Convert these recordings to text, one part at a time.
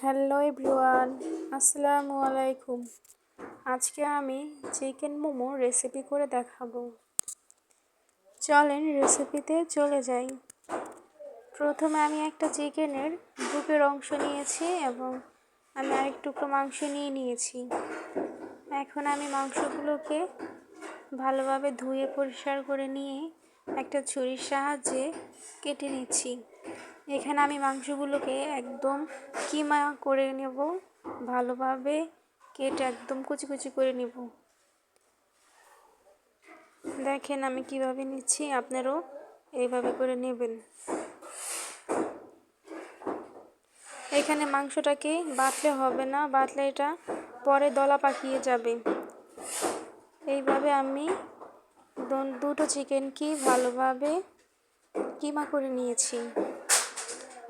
Hello everyone, আসসালামু আলাইকুম। আজকে আমি চিকেন মোমো রেসিপি করে দেখাবো। চলেন রেসিপিতে চলে যাই। প্রথমে আমি একটা চিকেনের বুকের অংশ নিয়েছি এবং আমি আরেক টুকরো মাংস নিয়েছি। এখন আমি মাংসগুলোকে ভালোভাবে ধুয়ে পরিষ্কার করে নিয়ে একটা ছুরির সাহায্যে কেটে নিচ্ছি। এখানে আমি মাংসগুলোকে একদম কিমা করে নেব, ভালোভাবে কেটে একদম কুচি কুচি করে নেব। দেখেন আমি কিভাবে নিচ্ছি, আপনারাও এইভাবে করে নেবেন। এখানে মাংসটাকে বাটলে হবে না, বাটলে এটা পরে দলা পাকিয়ে যাবে। এইভাবে আমি দুটো চিকেনকে ভালোভাবে কিমা করে নিয়েছি।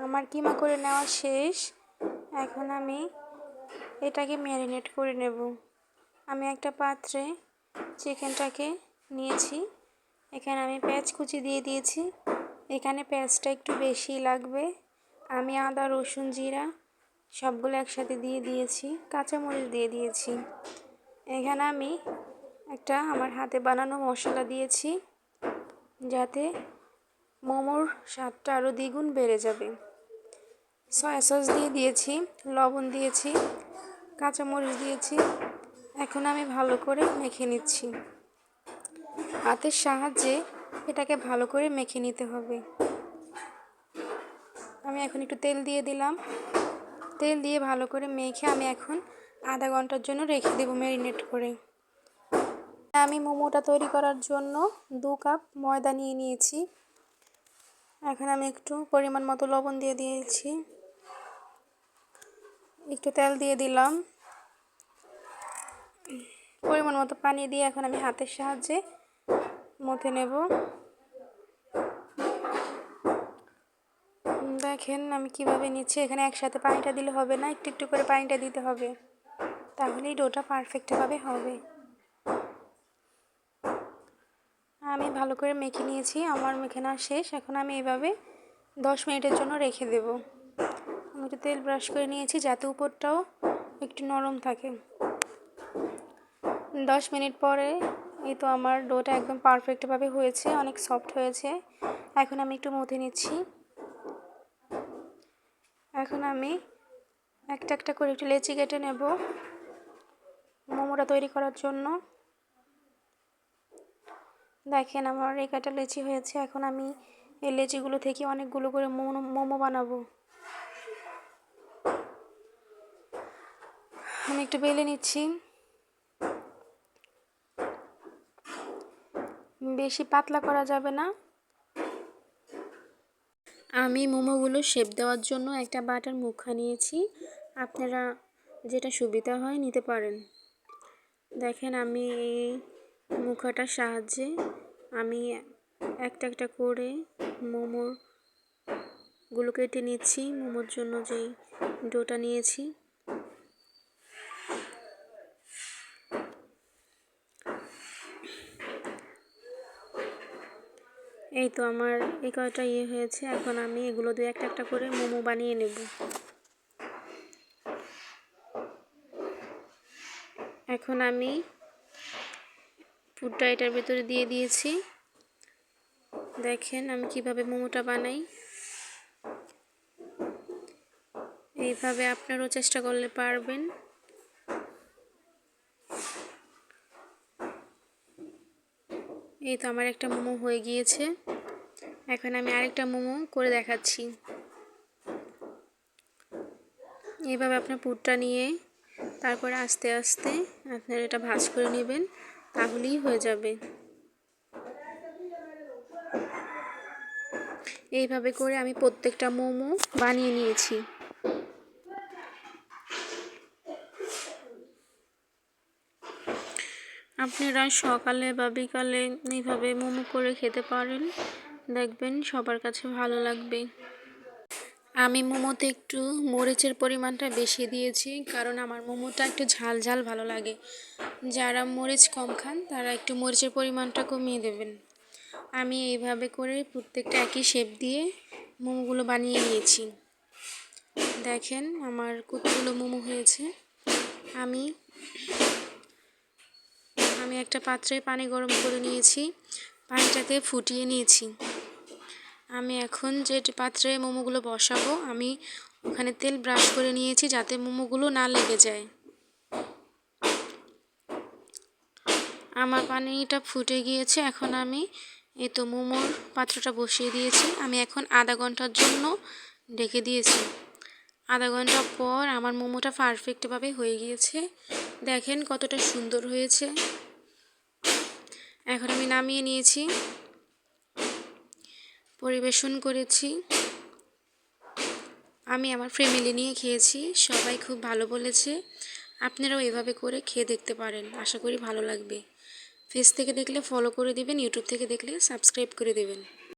আমার কিমা করে নেওয়া শেষ। এখন আমি এটাকে ম্যারিনেট করে নেব। আমি একটা পাত্রে চিকেনটাকে নিয়েছি। এখানে আমি পেঁয়াজ কুচি দিয়ে দিয়েছি। এখানে পেঁয়াজটা একটু বেশি লাগবে। আমি আদা, রসুন, জিরা সবগুলো একসাথে দিয়ে দিয়েছি, কাঁচামরিচ দিয়ে দিয়েছি। এখানে আমি একটা আমার হাতে বানানো মশলা দিয়েছি, যাতে মোমোর স্বাদটা আরও দ্বিগুণ বেড়ে যাবে। সয়া সস দিয়ে দিয়েছি, লবণ দিয়েছি, কাঁচামরিচ দিয়েছি। এখন আমি ভালো করে মেখে নিচ্ছি। হাতের সাহায্যে এটাকে ভালো করে মেখে নিতে হবে। আমি এখন একটু তেল দিয়ে দিলাম। তেল দিয়ে ভালো করে মেখে আমি এখন আধা ঘন্টার জন্য রেখে দেবো ম্যারিনেট করে। আমি মোমোটা তৈরি করার জন্য 2 কাপ ময়দা নিয়েছি। এখন আমি একটু পরিমাণ মতো লবণ দিয়ে দিয়েছি, একটু তেল দিয়ে দিলাম, পরিমাণ মতো পানি দিয়ে এখন আমি হাতের সাহায্যে মথে নেব। দেখেন আমি কিভাবে নিচ্ছি। এখানে একসাথে পানিটা দিলে হবে না, একটু একটু করে পানিটা দিতে হবে, তাহলেই ডোটা পারফেক্টভাবে হবে। আমি ভালো করে মেখে নিয়েছি, আমার মেখে নেওয়া শেষ। এখন আমি এইভাবে 10 মিনিটের জন্য রেখে দেব। আমি একটু তেল ব্রাশ করে নিয়েছি যাতে উপরটাও একটু নরম থাকে। 10 মিনিট পরে এই তো আমার ডোটা একদম পারফেক্টভাবে হয়েছে, অনেক সফট হয়েছে। এখন আমি একটু মথে নিচ্ছি। এখন আমি একটা একটা করে একটু লেচি কেটে নেব মোমোটা তৈরি করার জন্য। দেখেন আমার এই কাটা লেচি হয়েছে। এখন আমি এই লেচিগুলো থেকে অনেকগুলো করে মোমো বানাবো। আমি একটু বেলে নিচ্ছি। বেশি পাতলা করা যাবে না। আমি মোমোগুলো শেপ দেওয়ার জন্য একটা বাটার মুখা নিয়েছি, আপনারা যেটা সুবিধা হয় নিতে পারেন। দেখেন আমি এই মুখাটার সাহায্যে আমি একটা একটা করে মোমোগুলো কেটে নিচ্ছি। মোমোর জন্য যেই ডোটা নিয়েছি, এই তো আমার এই কয়টা হয়েছে। এখন আমি এগুলো দিয়ে একটা একটা করে মোমো বানিয়ে নেব। এখন আমি পুরটা এটার ভিতরে দিয়ে দিয়েছি। দেখেন আমি কিভাবে মোমোটা বানাই। এইভাবে আপনারাও চেষ্টা করলে পারবেন। এই তো আমার একটা মোমো হয়ে গিয়েছে। এখন আমি আরেকটা মোমো করে দেখাচ্ছি। এইভাবে আপনার পুরটা নিয়ে তারপরে আস্তে আস্তে আপনারা এটা ভাঁজ করে নেবেন, তাহলেই হয়ে যাবে। এইভাবে করে আমি প্রত্যেকটা মোমো বানিয়ে নিয়েছি। আপনারা সকালে বা বিকালে এইভাবে মোমো করে খেতে পারেন, দেখবেন সবার কাছে ভালো লাগবে। আমি মোমোতে একটু মরিচের পরিমাণটা বেশি দিয়েছি, কারণ আমার মোমোটা একটু ঝাল ঝাল ভালো লাগে। যারা মরিচ কম খান তারা একটু মরিচের পরিমাণটা কমিয়ে দেবেন। আমি এইভাবে করে প্রত্যেকটা একই শেপ দিয়ে মোমোগুলো বানিয়ে নিয়েছি। দেখেন আমার কতগুলো মোমো হয়েছে। আমি একটা পাত্রে পানি গরম করে নিয়েছি, পানিটাকে ফুটিয়ে নিয়েছি। আমি এখন যে পাত্রে মোমোগুলো বসাবো আমি ওখানে তেল ব্রাশ করে নিয়েছি যাতে মোমোগুলো না লেগে যায়। আমার পানিটা ফুটে গিয়েছে, এখন আমি এই তো মোমোর পাত্রটা বসিয়ে দিয়েছি। আমি এখন আধা ঘন্টার জন্য ঢেকে দিয়েছি। আধা ঘন্টা পর আমার মোমোটা পারফেক্টভাবে হয়ে গিয়েছে। দেখেন কতটা সুন্দর হয়েছে। এখন আমি নামিয়ে নিয়েছি, পরিবেশন করেছি। আমি আমার ফ্যামিলি নিয়ে খেয়েছি, সবাই খুব ভালো বলেছে। আপনারাও এভাবে করে খেয়ে দেখতে পারেন, আশা করি ভালো লাগবে। ফেস থেকে দেখলে ফলো করে দিবেন, ইউটিউব থেকে দেখলে সাবস্ক্রাইব করে দেবেন।